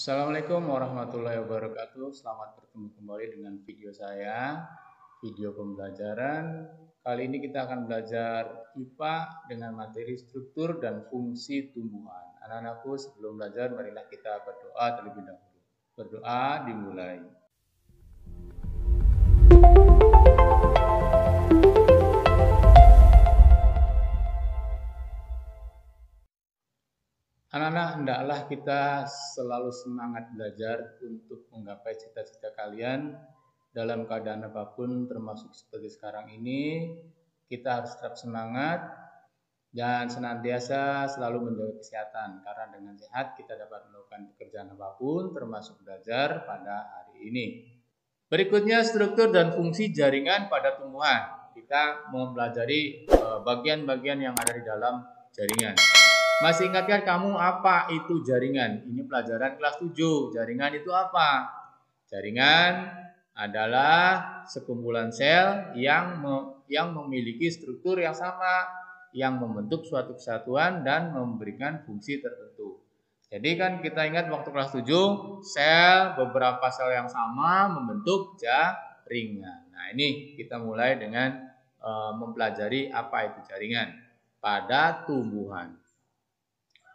Assalamualaikum warahmatullahi wabarakatuh. Selamat bertemu kembali dengan video saya, video pembelajaran. Kali ini kita akan belajar IPA dengan materi struktur dan fungsi tumbuhan. Anak-anakku, sebelum belajar marilah kita berdoa terlebih dahulu. Berdoa dimulai. Anak-anak, hendaklah kita selalu semangat belajar untuk menggapai cita-cita kalian dalam keadaan apapun, termasuk seperti sekarang ini. Kita harus tetap semangat dan senantiasa selalu menjaga kesehatan, karena dengan sehat kita dapat melakukan pekerjaan apapun, termasuk belajar pada hari ini. Berikutnya, struktur dan fungsi jaringan pada tumbuhan. Kita mempelajari bagian-bagian yang ada di dalam jaringan. Masih ingatkah kamu apa itu jaringan? Ini pelajaran kelas 7. Jaringan itu apa? Jaringan adalah sekumpulan sel yang memiliki struktur yang sama, yang membentuk suatu kesatuan dan memberikan fungsi tertentu. Jadi kan kita ingat waktu kelas 7, beberapa sel yang sama membentuk jaringan. Nah, ini kita mulai dengan mempelajari apa itu jaringan pada tumbuhan.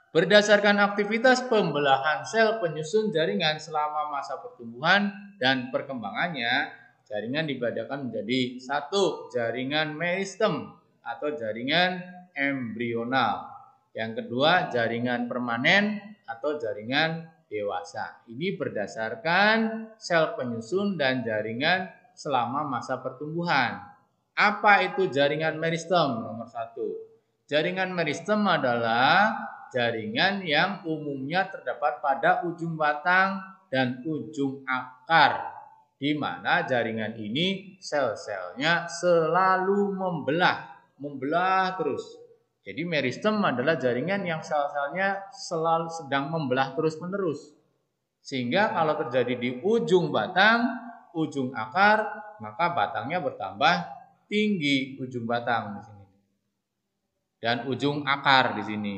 Berdasarkan aktivitas pembelahan sel penyusun jaringan selama masa pertumbuhan dan perkembangannya, jaringan dibedakan menjadi satu, jaringan meristem atau jaringan embrional. Yang kedua, jaringan permanen atau jaringan dewasa. Ini berdasarkan sel penyusun dan jaringan selama masa pertumbuhan. Apa itu jaringan meristem? Nomor 1. Jaringan meristem adalah jaringan yang umumnya terdapat pada ujung batang dan ujung akar, di mana jaringan ini sel-selnya selalu membelah terus. Jadi meristem adalah jaringan yang sel-selnya selalu sedang membelah terus-menerus. Sehingga kalau terjadi di ujung batang, ujung akar, maka batangnya bertambah tinggi ujung batang di sini. Dan ujung akar di sini.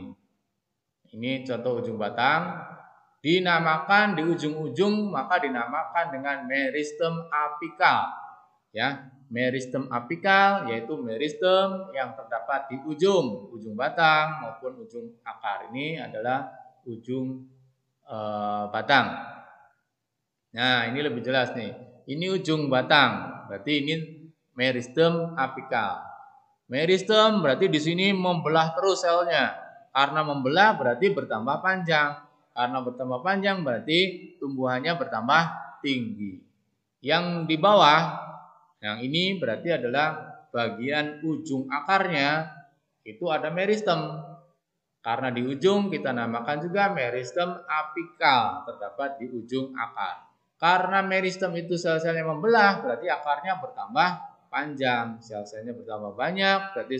Ini contoh ujung batang, dinamakan di ujung-ujung maka dinamakan dengan meristem apikal. Ya, meristem apikal yaitu meristem yang terdapat di ujung batang maupun ujung akar. Ini adalah ujung batang. Nah, ini lebih jelas nih. Ini ujung batang, berarti ini meristem apikal. Meristem berarti di sini membelah terus selnya. Karena membelah berarti bertambah panjang. Karena bertambah panjang berarti tumbuhannya bertambah tinggi. Yang di bawah, yang ini berarti adalah bagian ujung akarnya, itu ada meristem. Karena di ujung kita namakan juga meristem apikal, terdapat di ujung akar. Karena meristem itu sel-selnya membelah, berarti akarnya bertambah panjang. Sel-selnya bertambah banyak, berarti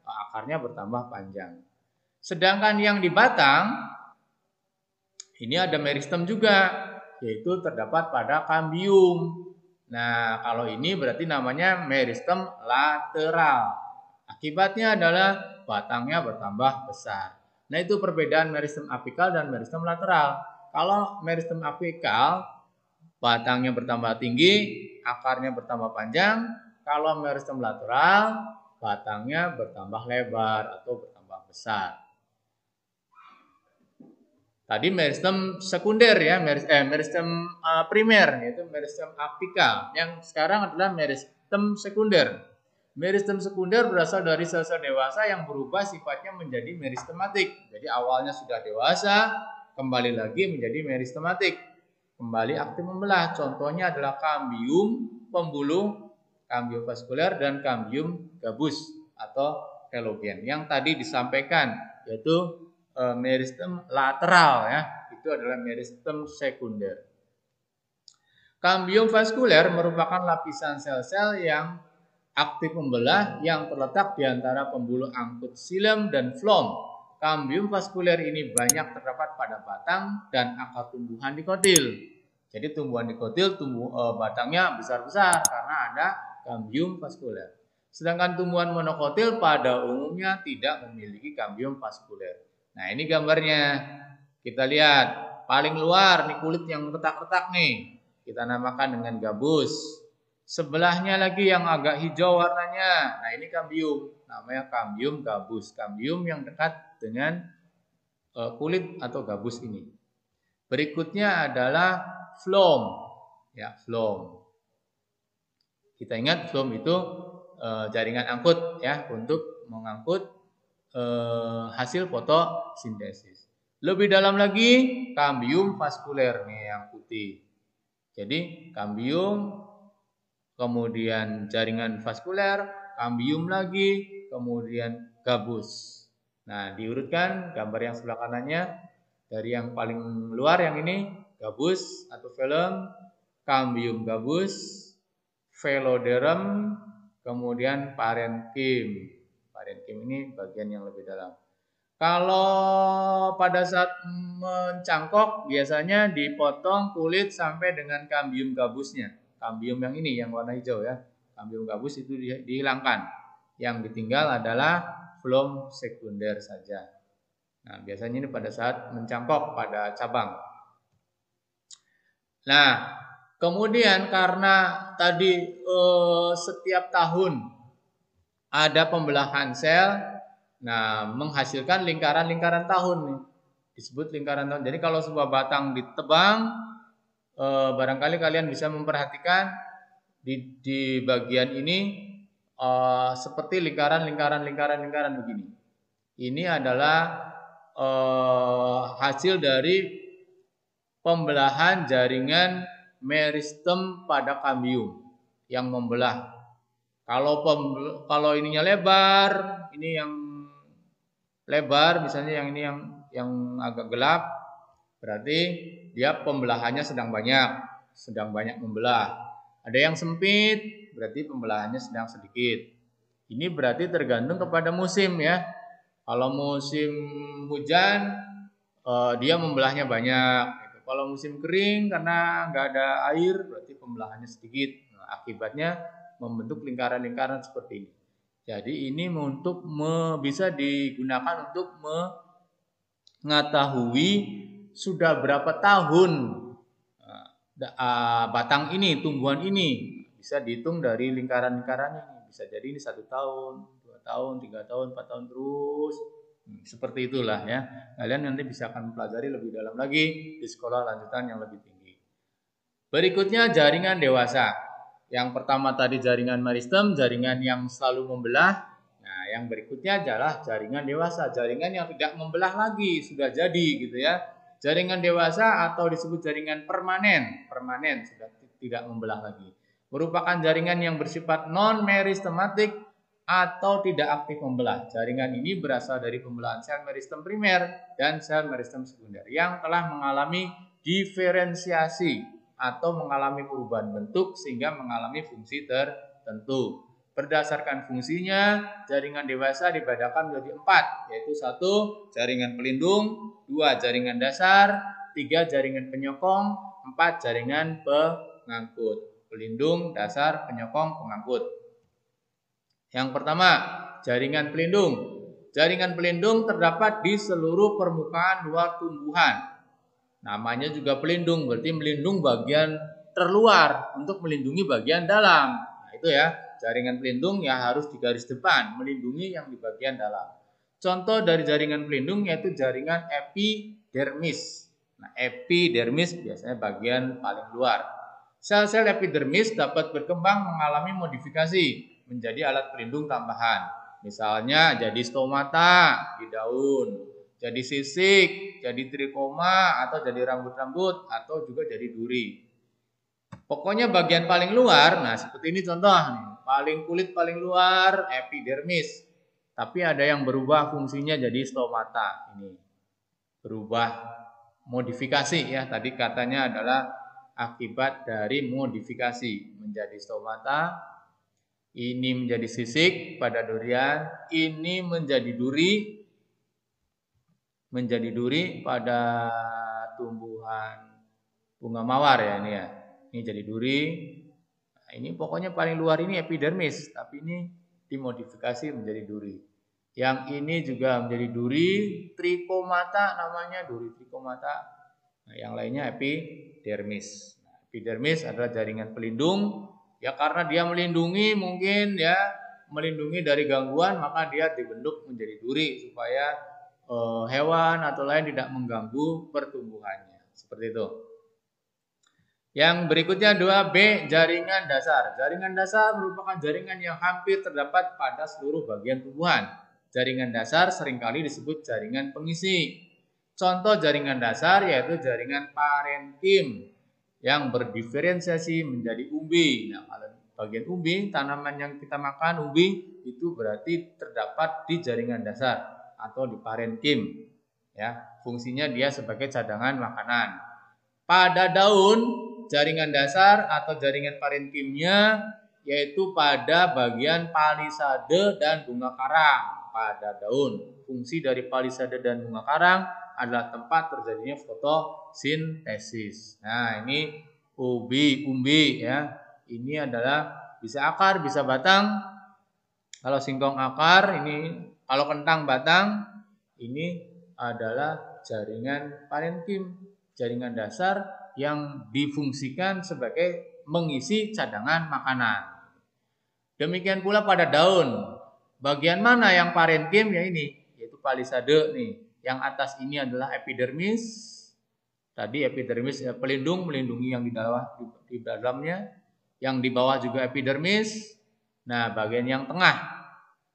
akarnya bertambah panjang. Sedangkan yang di batang, ini ada meristem juga, yaitu terdapat pada kambium. Nah, kalau ini berarti namanya meristem lateral. Akibatnya adalah batangnya bertambah besar. Nah, itu perbedaan meristem apikal dan meristem lateral. Kalau meristem apikal, batangnya bertambah tinggi, akarnya bertambah panjang. Kalau meristem lateral, batangnya bertambah lebar atau bertambah besar. Tadi meristem sekunder ya, meristem primer yaitu meristem apikal. Yang sekarang adalah meristem sekunder. Meristem sekunder berasal dari sel-sel dewasa yang berubah sifatnya menjadi meristematik. Jadi awalnya sudah dewasa, kembali lagi menjadi meristematik. Kembali aktif membelah. Contohnya adalah kambium pembuluh, kambium vaskuler dan kambium gabus atau telogen. Yang tadi disampaikan yaitu meristem lateral ya, itu adalah meristem sekunder. Kambium vaskuler merupakan lapisan sel-sel yang aktif membelah yang terletak di antara pembuluh angkut xilem dan floem. Kambium vaskuler ini banyak terdapat pada batang dan akar tumbuhan dikotil. Jadi tumbuhan dikotil batangnya besar-besar karena ada kambium vaskuler. Sedangkan tumbuhan monokotil pada umumnya tidak memiliki kambium vaskuler. Nah, ini gambarnya. Kita lihat. paling luar nih kulit yang retak-retak nih. Kita namakan dengan gabus. Sebelahnya lagi yang agak hijau warnanya. Nah, ini kambium. Namanya kambium gabus. Kambium yang dekat dengan kulit atau gabus ini. Berikutnya adalah phloem. Ya, phloem. Kita ingat phloem itu jaringan angkut ya untuk mengangkut hasil fotosintesis. Lebih dalam lagi kambium vaskuler nih yang putih. Jadi kambium, kemudian jaringan vaskuler, kambium lagi, kemudian gabus. Nah, diurutkan gambar yang sebelah kanannya dari yang paling luar yang ini gabus atau phloem, kambium gabus, phloderm, kemudian parenkim. Parenkim ini bagian yang lebih dalam. Kalau pada saat mencangkok biasanya dipotong kulit sampai dengan kambium gabusnya. Kambium yang ini yang warna hijau ya. Kambium gabus itu dihilangkan. Yang ditinggal adalah phloem sekunder saja. Nah, biasanya ini pada saat mencangkok pada cabang. Nah, kemudian karena tadi setiap tahun ada pembelahan sel. Nah, menghasilkan lingkaran-lingkaran tahun nih. Disebut lingkaran tahun. Jadi kalau sebuah batang ditebang, barangkali kalian bisa memperhatikan di bagian ini seperti lingkaran begini. Ini adalah hasil dari pembelahan jaringan meristem pada kambium yang membelah. Kalau ininya lebar, ini yang lebar, misalnya yang ini yang agak gelap, berarti dia pembelahannya sedang banyak membelah. Ada yang sempit, berarti pembelahannya sedang sedikit. Ini berarti tergantung kepada musim ya. Kalau musim hujan, dia membelahnya banyak. Kalau musim kering karena nggak ada air, berarti pembelahannya sedikit. Nah, akibatnya membentuk lingkaran-lingkaran seperti ini. Jadi ini bisa digunakan untuk mengetahui sudah berapa tahun batang ini, tumbuhan ini. Bisa dihitung dari lingkaran-lingkaran ini. Bisa jadi ini 1 tahun, 2 tahun, 3 tahun, 4 tahun terus. Seperti itulah ya. Kalian nanti bisa akan mempelajari lebih dalam lagi di sekolah lanjutan yang lebih tinggi. Berikutnya jaringan dewasa. Yang pertama tadi jaringan meristem, jaringan yang selalu membelah. Nah, yang berikutnya adalah jaringan dewasa, jaringan yang tidak membelah lagi, sudah jadi gitu ya. Jaringan dewasa atau disebut jaringan permanen sudah tidak membelah lagi. Merupakan jaringan yang bersifat non-meristematik atau tidak aktif membelah. Jaringan ini berasal dari pembelahan sel meristem primer dan sel meristem sekunder yang telah mengalami diferensiasi atau mengalami perubahan bentuk sehingga mengalami fungsi tertentu. Berdasarkan fungsinya, jaringan dewasa dibedakan menjadi 4, yaitu 1. Jaringan pelindung, 2. Jaringan dasar, 3. Jaringan penyokong, 4. Jaringan pengangkut. Pelindung, dasar, penyokong, pengangkut. Yang pertama, jaringan pelindung. Jaringan pelindung terdapat di seluruh permukaan luar tumbuhan. Namanya juga pelindung, berarti melindung bagian terluar untuk melindungi bagian dalam. Nah, itu ya, jaringan pelindung ya harus di garis depan, melindungi yang di bagian dalam. Contoh dari jaringan pelindung yaitu jaringan epidermis. Nah, epidermis biasanya bagian paling luar. Sel-sel epidermis dapat berkembang mengalami modifikasi menjadi alat pelindung tambahan. Misalnya jadi stomata di daun, jadi sisik, jadi trikoma, atau jadi rambut-rambut, atau juga jadi duri. Pokoknya bagian paling luar, nah seperti ini contoh nih, kulit paling luar epidermis. Tapi ada yang berubah fungsinya jadi stomata. Ini berubah modifikasi ya, tadi katanya adalah akibat dari modifikasi menjadi stomata. Ini menjadi sisik pada durian, ini menjadi duri pada tumbuhan bunga mawar ya ini ya. Ini jadi duri. Nah, ini pokoknya paling luar ini epidermis, tapi ini dimodifikasi menjadi duri. Yang ini juga menjadi duri trikomata namanya, duri trikomata. Nah, yang lainnya epidermis. Nah, epidermis adalah jaringan pelindung, ya karena dia melindungi mungkin ya melindungi dari gangguan, maka dia dibentuk menjadi duri supaya hewan atau lain tidak mengganggu pertumbuhannya. Seperti itu. Yang berikutnya 2B, jaringan dasar. Jaringan dasar merupakan jaringan yang hampir terdapat pada seluruh bagian tumbuhan. Jaringan dasar seringkali disebut jaringan pengisi. Contoh jaringan dasar yaitu jaringan parenkim yang berdiferensiasi menjadi umbi. Nah, kalau bagian umbi, tanaman yang kita makan umbi itu berarti terdapat di jaringan dasar atau di parenkim. Ya, fungsinya dia sebagai cadangan makanan. Pada daun, jaringan dasar atau jaringan parenkimnya yaitu pada bagian palisade dan bunga karang pada daun. Fungsi dari palisade dan bunga karang adalah tempat terjadinya fotosintesis. Nah, ini umbi ya. Ini adalah bisa akar, bisa batang. Kalau singkong akar, ini kalau kentang batang, ini adalah jaringan parenkim. Jaringan dasar yang difungsikan sebagai mengisi cadangan makanan. Demikian pula pada daun. Bagian mana yang parenkim ya ini, yaitu palisade nih. Yang atas ini adalah epidermis. Tadi epidermis ya, pelindung melindungi yang di dalamnya. Yang di bawah juga epidermis. Nah, bagian yang tengah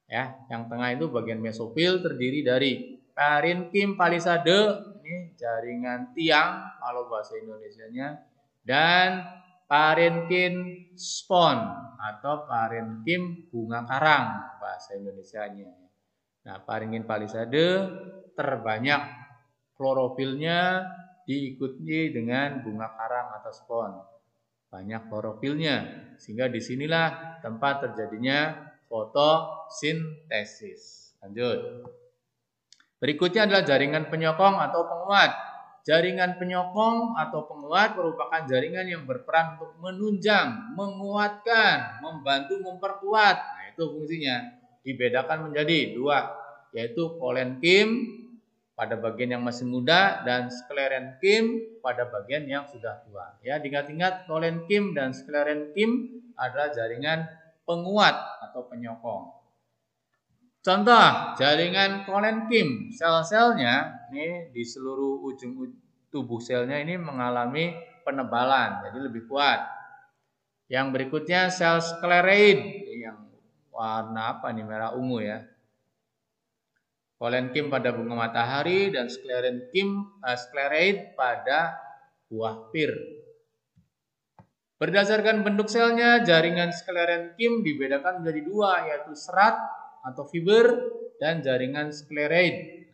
ya, yang tengah itu bagian mesofil terdiri dari parenkim palisade, ini jaringan tiang kalau bahasa Indonesianya, dan parenkim spon atau parenkim bunga karang bahasa Indonesianya. Nah, parenkim palisade terbanyak klorofilnya diikuti dengan bunga karang atau spon. Banyak klorofilnya sehingga disinilah tempat terjadinya fotosintesis. Lanjut. Berikutnya adalah jaringan penyokong atau penguat. Jaringan penyokong atau penguat merupakan jaringan yang berperan untuk menunjang, menguatkan, membantu memperkuat. Nah, itu fungsinya. Dibedakan menjadi dua, yaitu kolenkim pada bagian yang masih muda dan sklerenkim pada bagian yang sudah tua. Ya, diingat-ingat kolenkim dan sklerenkim adalah jaringan penguat atau penyokong. Contoh, jaringan kolenkim, sel-selnya ini di seluruh ujung tubuh selnya ini mengalami penebalan, jadi lebih kuat. Yang berikutnya sel sklereid, yang warna apa nih, merah ungu ya. Kolenkim pada bunga matahari dan sklereid pada buah pir. Berdasarkan bentuk selnya, jaringan sklerenkim dibedakan menjadi dua, yaitu serat atau fiber dan jaringan sklereid.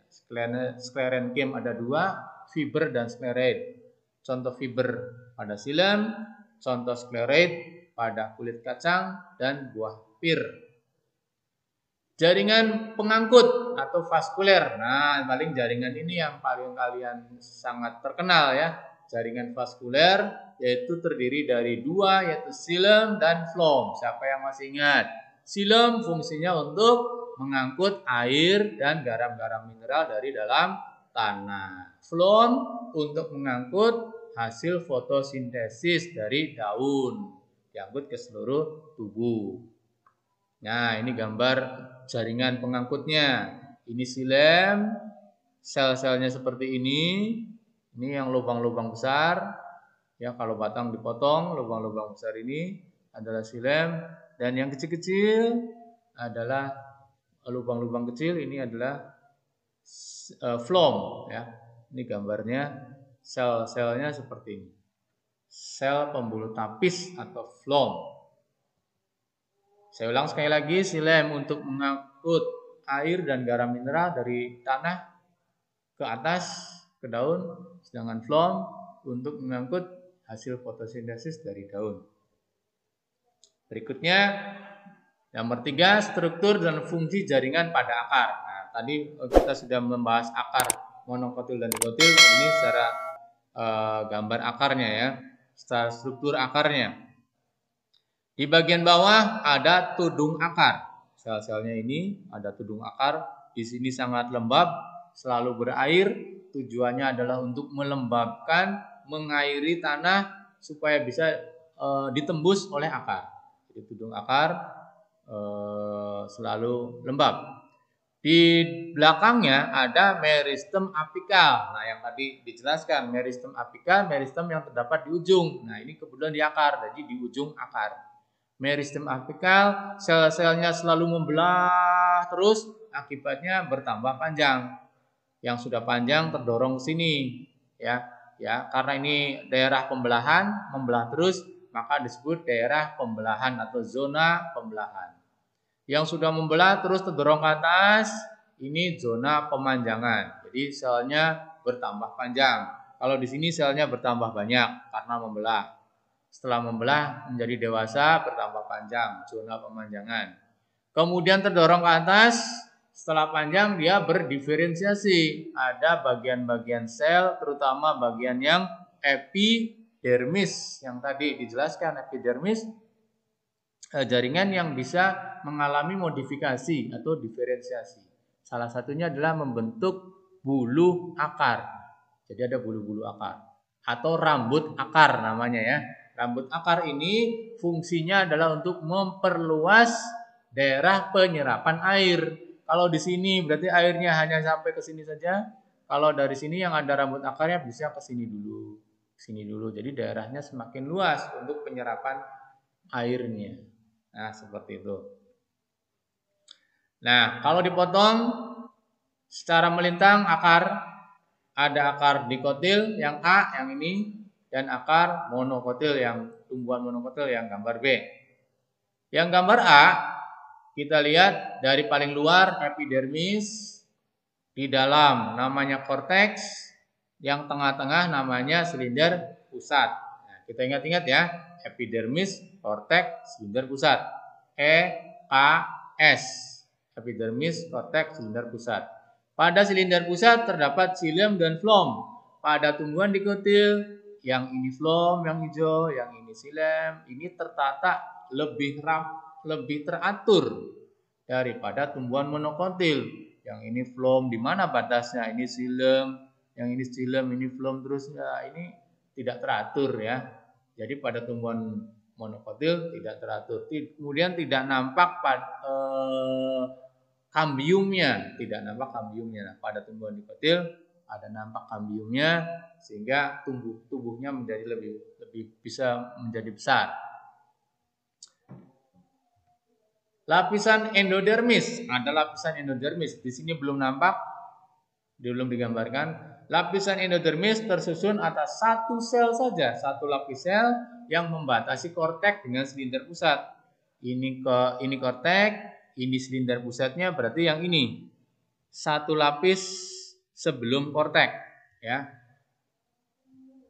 Sklerenkim ada dua, fiber dan sklereid. Contoh fiber pada xilem, contoh sklereid pada kulit kacang dan buah pir. Jaringan pengangkut atau vaskuler. Nah, paling jaringan ini yang paling kalian sangat terkenal ya. Jaringan vaskuler yaitu terdiri dari dua, yaitu xilem dan phloem. Siapa yang masih ingat? Xilem fungsinya untuk mengangkut air dan garam-garam mineral dari dalam tanah. Phloem untuk mengangkut hasil fotosintesis dari daun, diangkut ke seluruh tubuh. Nah, ini gambar jaringan pengangkutnya. Ini xilem, sel-selnya seperti ini. Ini yang lubang-lubang besar. Ya, kalau batang dipotong, lubang-lubang besar ini adalah xilem, dan yang kecil-kecil adalah lubang-lubang kecil, ini adalah phloem ya. Ini gambarnya sel-selnya seperti ini. Sel pembuluh tapis atau phloem. Saya ulang sekali lagi, xilem untuk mengangkut air dan garam mineral dari tanah ke atas ke daun, sedangkan phloem untuk mengangkut hasil fotosintesis dari daun. Berikutnya, nomor 3, struktur dan fungsi jaringan pada akar. Nah, tadi kita sudah membahas akar monokotil dan dikotil, ini secara gambar akarnya ya, secara struktur akarnya. Di bagian bawah ada tudung akar. Sel-selnya ini ada tudung akar. Di sini sangat lembab selalu berair. Tujuannya adalah untuk melembabkan, mengairi tanah supaya bisa ditembus oleh akar. Jadi tudung akar selalu lembab. Di belakangnya ada meristem apikal. Nah, yang tadi dijelaskan meristem apikal, meristem yang terdapat di ujung. Nah, ini kebetulan di akar, jadi di ujung akar. Meristem apikal, sel-selnya selalu membelah terus, akibatnya bertambah panjang. Yang sudah panjang terdorong ke sini, ya, karena ini daerah pembelahan, membelah terus, maka disebut daerah pembelahan atau zona pembelahan. Yang sudah membelah terus terdorong ke atas, ini zona pemanjangan. Jadi selnya bertambah panjang. Kalau di sini selnya bertambah banyak karena membelah. Setelah membelah menjadi dewasa bertambah panjang, zona pemanjangan. Kemudian terdorong ke atas, setelah panjang dia berdiferensiasi. Ada bagian-bagian sel, terutama bagian yang epidermis yang tadi dijelaskan. Epidermis jaringan yang bisa mengalami modifikasi atau diferensiasi. Salah satunya adalah membentuk bulu akar. Jadi ada bulu-bulu akar atau rambut akar namanya ya. Rambut akar ini fungsinya adalah untuk memperluas daerah penyerapan air. Kalau di sini berarti airnya hanya sampai ke sini saja. Kalau dari sini yang ada rambut akarnya bisa ke sini dulu. Sini dulu. Jadi daerahnya semakin luas untuk penyerapan airnya. Nah, seperti itu. Nah, kalau dipotong secara melintang akar, ada akar dikotil yang A yang ini dan akar monokotil yang tumbuhan monokotil yang gambar B. Yang gambar A kita lihat dari paling luar epidermis, di dalam namanya korteks, yang tengah-tengah namanya silinder pusat. Nah, kita ingat-ingat ya, epidermis, korteks, silinder pusat. EKS. Epidermis, korteks, silinder pusat. Pada silinder pusat terdapat xilem dan floem. Pada tumbuhan dikotil, yang ini floem, yang hijau, yang ini xilem, ini tertata lebih teratur daripada tumbuhan monokotil. Yang ini floem, di mana batasnya? Ini xilem, yang ini xilem, ini floem, terus ya ini tidak teratur ya. Jadi pada tumbuhan monokotil tidak teratur. Kemudian tidak nampak kambiumnya, tidak nampak kambiumnya. Nah, pada tumbuhan dikotil ada nampak kambiumnya sehingga tubuhnya menjadi lebih bisa menjadi besar. Lapisan endodermis, ada lapisan endodermis. Di sini belum nampak, belum digambarkan. Lapisan endodermis tersusun atas satu sel saja, satu lapis sel yang membatasi korteks dengan silinder pusat. Ini korteks, ini silinder pusatnya, berarti yang ini satu lapis sebelum korteks, ya.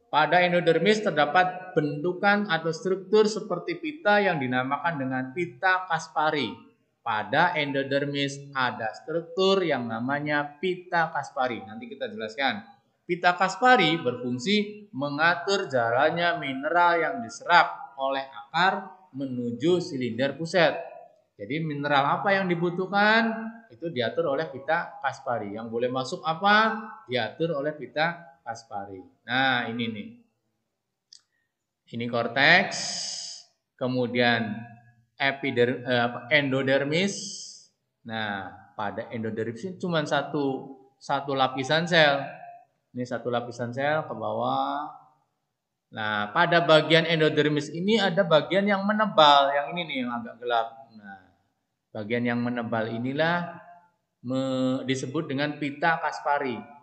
Pada endodermis terdapat bentukan atau struktur seperti pita yang dinamakan dengan pita Kaspari. Pada endodermis ada struktur yang namanya pita Kaspari. Nanti kita jelaskan. Pita Kaspari berfungsi mengatur jalannya mineral yang diserap oleh akar menuju silinder pusat. Jadi mineral apa yang dibutuhkan itu diatur oleh pita Kaspari. Yang boleh masuk apa diatur oleh pita Kaspari. Nah, ini nih. Ini korteks, kemudian endodermis. Nah, pada endodermis ini cuma satu lapisan sel. Ini satu lapisan sel ke bawah. Nah, pada bagian endodermis ini ada bagian yang menebal, yang ini nih yang agak gelap. Nah, bagian yang menebal inilah disebut dengan pita Kaspari.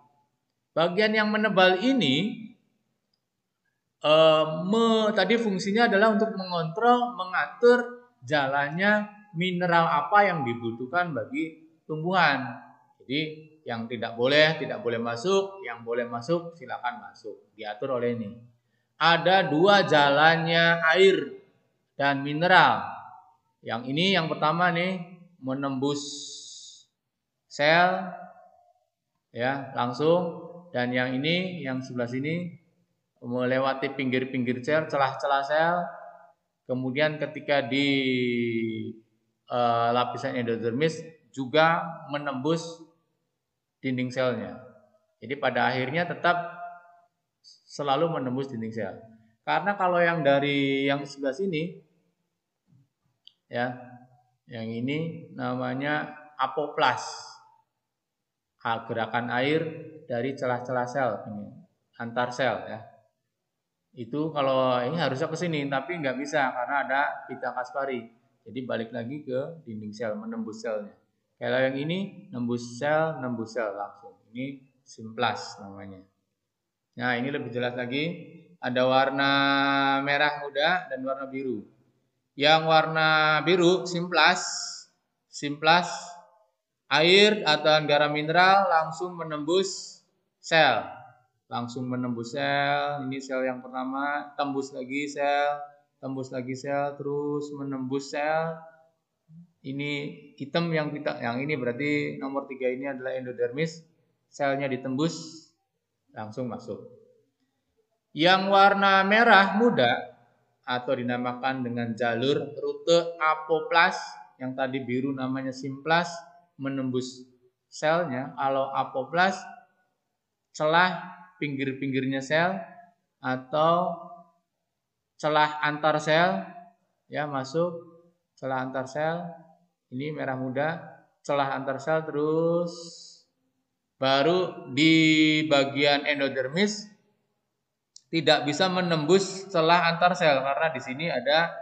Bagian yang menebal ini tadi fungsinya adalah untuk mengontrol, mengatur jalannya mineral apa yang dibutuhkan bagi tumbuhan. Jadi yang tidak boleh masuk, yang boleh masuk silakan masuk, diatur oleh ini. Ada dua jalannya air dan mineral. Yang ini yang pertama nih menembus sel ya langsung, dan yang ini yang sebelah sini melewati pinggir-pinggir sel, celah-celah sel. Kemudian ketika di lapisan endodermis juga menembus dinding selnya. Jadi pada akhirnya tetap selalu menembus dinding sel. Karena kalau yang dari yang sebelah sini, ya, yang ini namanya apoplas, gerakan air dari celah-celah sel, ini antar sel, ya. Itu kalau ini harusnya ke sini, tapi nggak bisa karena ada pita Kaspari. Jadi balik lagi ke dinding sel, menembus selnya. Kalau yang ini nembus sel langsung. Ini simplas namanya. Nah, ini lebih jelas lagi. Ada warna merah muda dan warna biru. Yang warna biru simplas air atau garam mineral langsung menembus sel. Langsung menembus sel. Ini sel yang pertama, tembus lagi sel, terus menembus sel. Ini hitam yang ini berarti nomor 3 ini adalah endodermis. Selnya ditembus langsung masuk. Yang warna merah muda atau dinamakan dengan jalur rute apoplas, yang tadi biru namanya simplas, menembus selnya. Kalau apoplas celah pinggir-pinggirnya sel atau celah antar sel, ya, masuk celah antar sel. Ini merah muda, celah antar sel, terus baru di bagian endodermis tidak bisa menembus celah antar sel karena di sini ada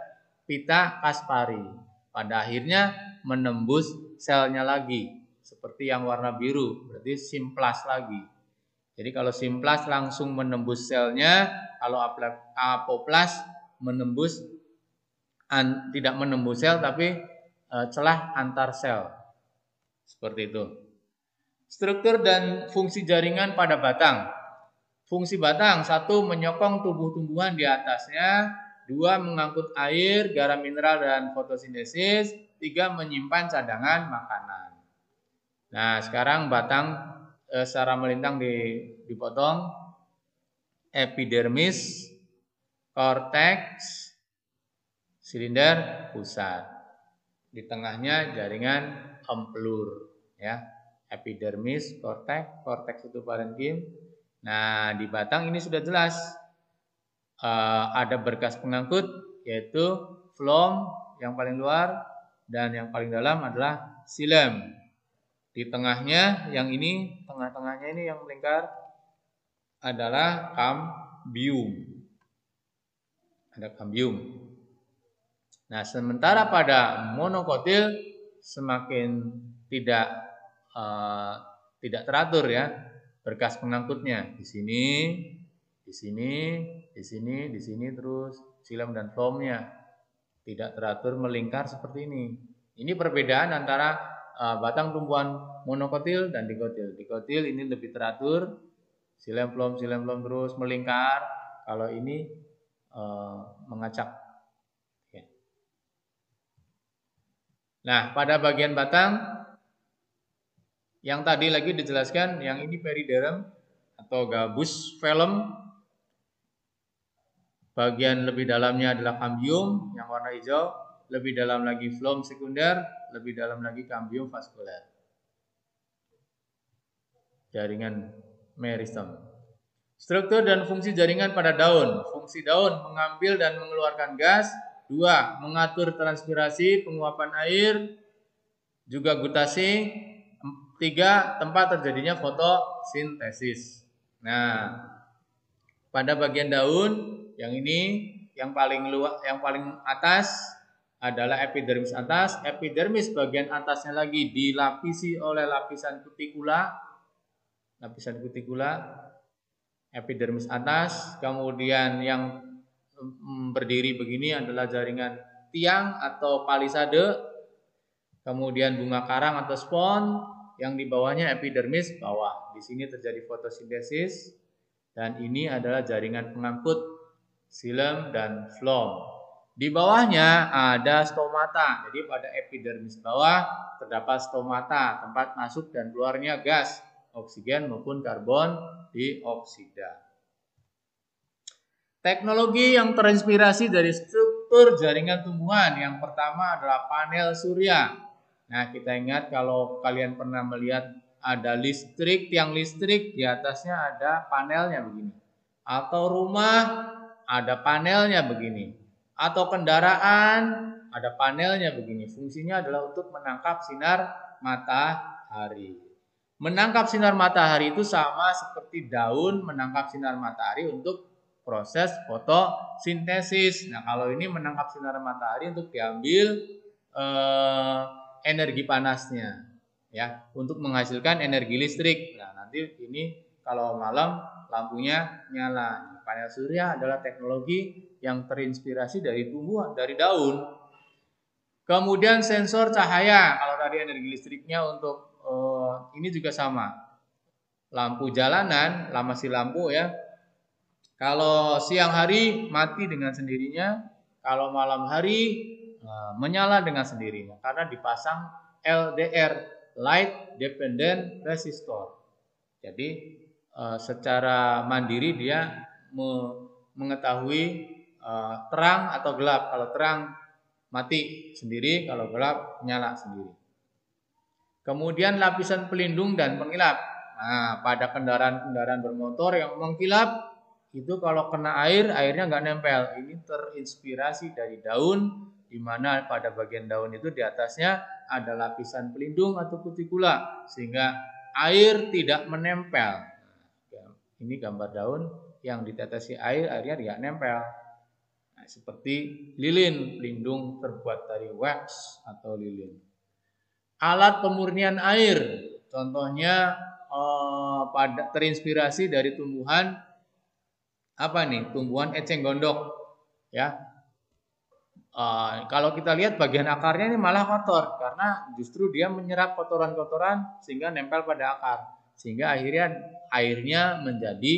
pita Kaspari. Pada akhirnya menembus selnya lagi seperti yang warna biru, berarti simplas lagi. Jadi kalau simplas langsung menembus selnya, kalau apoplas menembus tidak menembus sel tapi celah antar sel. Seperti itu. Struktur dan fungsi jaringan pada batang. Fungsi batang, 1. Menyokong tumbuh-tumbuhan di atasnya, 2. Mengangkut air, garam mineral dan fotosintesis, 3. Menyimpan cadangan makanan. Nah, sekarang batang secara melintang dipotong. Epidermis, korteks, silinder, pusat. Di tengahnya jaringan empelur, ya. Epidermis, korteks itu parenkim. Nah, di batang ini sudah jelas ada berkas pengangkut, yaitu floem yang paling luar dan yang paling dalam adalah xilem. Di tengahnya yang ini, tengah-tengahnya ini yang melingkar adalah cambium. Ada cambium. Nah, sementara pada monokotil semakin tidak teratur, ya. Berkas pengangkutnya di sini, terus xilem dan floemnya tidak teratur melingkar seperti ini. Ini perbedaan antara batang tumbuhan monokotil dan dikotil. Dikotil ini lebih teratur, xilem floem terus melingkar. Kalau ini mengacak. Nah, pada bagian batang yang tadi lagi dijelaskan, yang ini periderm atau gabus velum. Bagian lebih dalamnya adalah cambium yang warna hijau, lebih dalam lagi floem sekunder, lebih dalam lagi cambium vaskuler. Jaringan meristem. Struktur dan fungsi jaringan pada daun. Fungsi daun mengambil dan mengeluarkan gas. 2. Mengatur transpirasi, penguapan air, juga gutasi. 3. Tempat terjadinya fotosintesis. Nah, pada bagian daun yang ini, yang paling atas adalah epidermis atas. Epidermis bagian atasnya lagi dilapisi oleh lapisan kutikula. Epidermis atas. Kemudian yang berdiri begini adalah jaringan tiang atau palisade. Kemudian bunga karang atau spon. Yang di bawahnya epidermis bawah. Di sini terjadi fotosintesis. Dan ini adalah jaringan pengangkut xilem dan floem. Di bawahnya ada stomata. Jadi pada epidermis bawah terdapat stomata, tempat masuk dan keluarnya gas, oksigen maupun karbon dioksida. Teknologi yang terinspirasi dari struktur jaringan tumbuhan. Yang pertama adalah panel surya. Nah, kita ingat kalau kalian pernah melihat ada listrik, tiang listrik, di atasnya ada panelnya begini. Atau rumah ada panelnya begini. Atau kendaraan ada panelnya begini. Fungsinya adalah untuk menangkap sinar matahari. Menangkap sinar matahari itu sama seperti daun menangkap sinar matahari untuk proses fotosintesis. Nah, kalau ini menangkap sinar matahari untuk diambil energi panasnya, ya, untuk menghasilkan energi listrik. Nah, nanti ini kalau malam lampunya nyala. Panel surya adalah teknologi yang terinspirasi dari tumbuhan, dari daun. Kemudian sensor cahaya. Kalau tadi energi listriknya untuk ini juga sama. Lampu jalanan, masih lampu ya. Kalau siang hari mati dengan sendirinya, kalau malam hari menyala dengan sendirinya karena dipasang LDR, Light Dependent Resistor. Jadi secara mandiri dia mengetahui terang atau gelap. Kalau terang mati sendiri, kalau gelap nyala sendiri. Kemudian lapisan pelindung dan pengkilap. Nah, pada kendaraan bermotor yang mengkilap itu kalau kena air, airnya nggak nempel. Ini terinspirasi dari daun, di mana pada bagian daun itu di atasnya ada lapisan pelindung atau kutikula, sehingga air tidak menempel. Ini gambar daun yang ditetesi air, airnya tidak nempel. Nah, seperti lilin, pelindung terbuat dari wax atau lilin. Alat pemurnian air, contohnya terinspirasi dari tumbuhan tumbuhan eceng gondok, ya. Kalau kita lihat bagian akarnya ini malah kotor karena justru dia menyerap kotoran-kotoran sehingga nempel pada akar, sehingga akhirnya airnya menjadi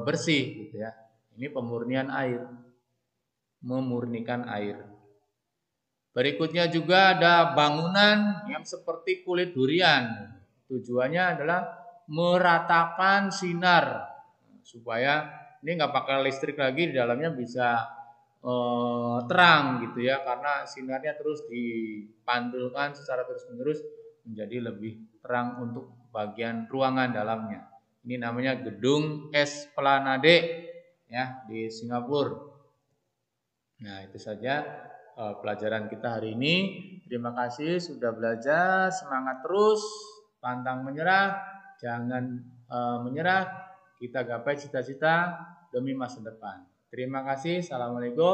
bersih, gitu ya. Ini pemurnian air, memurnikan air. Berikutnya juga ada bangunan yang seperti kulit durian. Tujuannya adalah meratakan sinar supaya ini nggak pakai listrik lagi, di dalamnya bisa terang gitu ya, karena sinarnya terus dipantulkan secara terus-menerus menjadi lebih terang untuk bagian ruangan dalamnya. Ini namanya gedung Esplanade ya di Singapura. Nah, itu saja pelajaran kita hari ini. Terima kasih sudah belajar. Semangat terus, pantang menyerah, jangan menyerah. Kita gapai cita-cita demi masa depan. Terima kasih. Assalamualaikum.